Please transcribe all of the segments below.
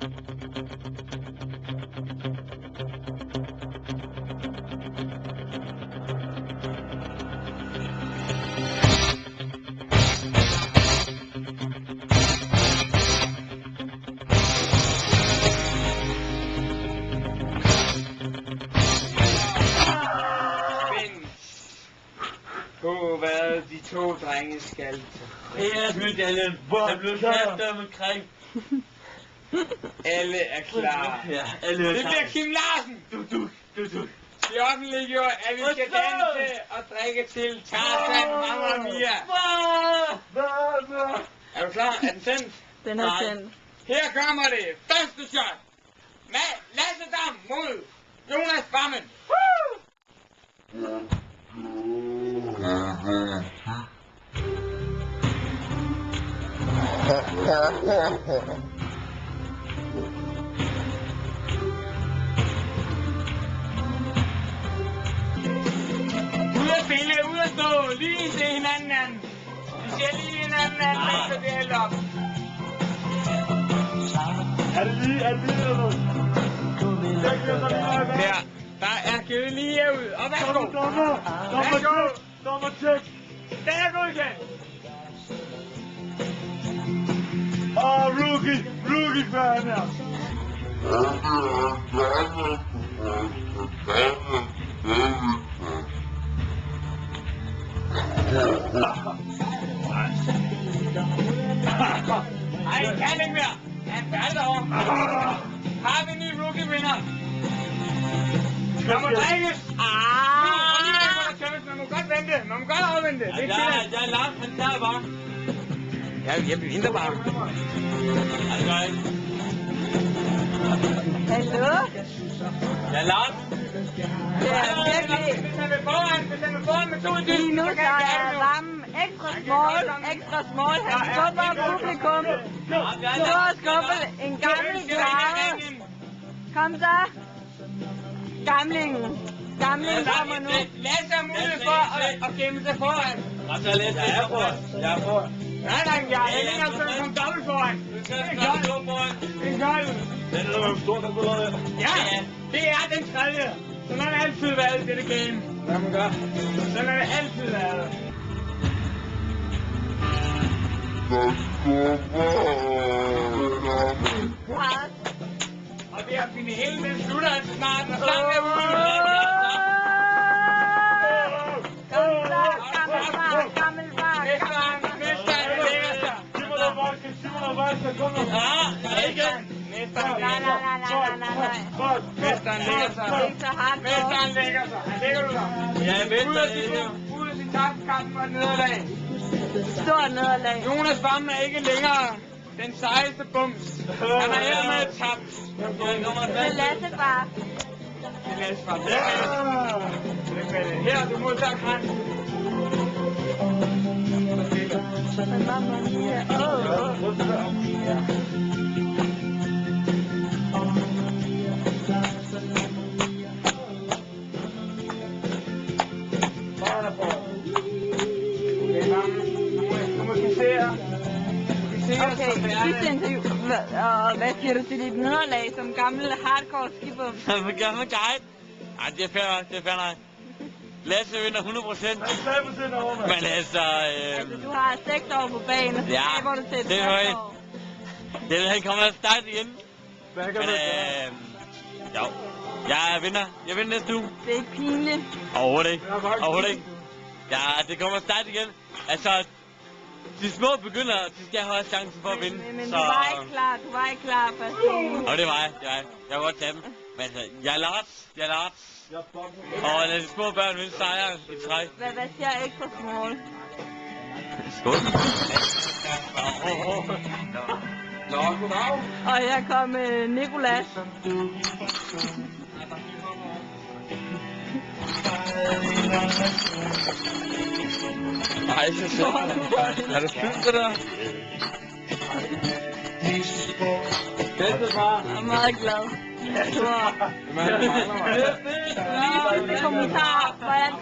På hvad de to drenge skal. Det er medaljen. Der blev kastet omkring. Alle er klar. Ja, alle er Det klar. bliver Kim Larsen. Du. Det er offentliggjort, at vi skal danse og drikke til Tarzan Mamma Mia. Er du klar? Er den sendt? Den er sendt. Her kommer det første shot. Lasse Dam mod Jonas Bammen. Ud at spille, ud at stå, lige se hinanden an. Vi ser lige hinanden an, mens det hælder op. Er det lige eller noget? Der er givet lige ud, og værsgo. Dommer tjek. Den er godkendt. Rookie fan her. Ej, jeg kan ikke mere. Han faldt over. Har vi en ny rookie-vinder? Der må drikkes. Man må godt vente. Man må godt afvente. Det er ikke tilladt. Jeg er Lars, han tager bare. Jeg venter bare. Hallo? Jeg er Lars. Det er virkelig. Hvis han vil foran med 2 i Lige nu så er varmen ekstra small. Han skubber publikum. Stor skubbel. En gammel grave. Kom så. Gamlingen kommer nu. Lasse har mulighed for at gemme sig foran. Jeg er foran. Nej, jeg er ikke engang sådan som dobbelt foran. Det er kold. Den er jo stor, den kunne lade. Ja, det er den tredje. Sådan har det altid været i dette game. Hvad man gør? Sådan har det altid været. Og det her finalen, den slutter altså snart, og sangen er ude. Gammel far. Mesteren lægger sig. Nej. Mesteren lægger sig. Det er ikke så hardcore. Mesteren lægger sig. Han lægger du dig. Jeg er mester. Ud af sin taktkamp og nederlag. Stort nederlag. Jonas Bammen er ikke længere den sejeste bums. Han er hermed tabt. Det er Lasse far. Det er Lasse far. Her, du modtager kransen. Mamma mia. Okay, sidste interview. Og hvad siger du til dit nederlag som gammel hardcore skibum? Som gammel guide. Ej, det er fair nok. Lasse vinder 100%. Men altså... Du har 6 år på banen, og så taber du til et 60 år. Det vil han komme start igen. Men jo. Jeg vinder. Jeg vinder næste uge. Det er ikke pinligt. Overhovedet ikke. Ja, det kommer start igen. Altså... De små begynder, de skal have chancen for at vinde. Men så... du var ikke klar første uge. Og det var jeg. Jeg kan godt tage dem. Men altså, jeg er Lars. Og lad de små børn vinde sejren i træk. Hvad siger ekstra small? Skål. Nå, goddag. Og her kom Nicolas. Ej, så sjovt. Er det fyldt, det der? Bedste far. Jeg er meget glad. Lige kommentar.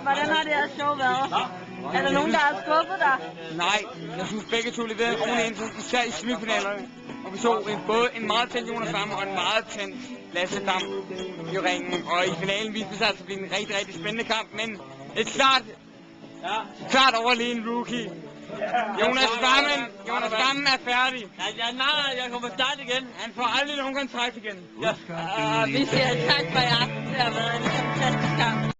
Hvordan har det her show været? Er der nogen, der har skuffet dig? Nej, jeg synes begge to leverede ordentligt ind, især i semifinalerne. Og vi så både en meget tændt Jonas Dam og en meget tændt Lasse Dam i ringen. Og i finalen viste det sig altså at blive en rigtig, rigtig spændende kamp. Men et klart overlegen rookie. Jonas Dam er færdig. Jeg kommer start igen. Han får aldrig nogen kontrakt igen. Vi siger tak for i aften. Det har været en fantastisk kamp.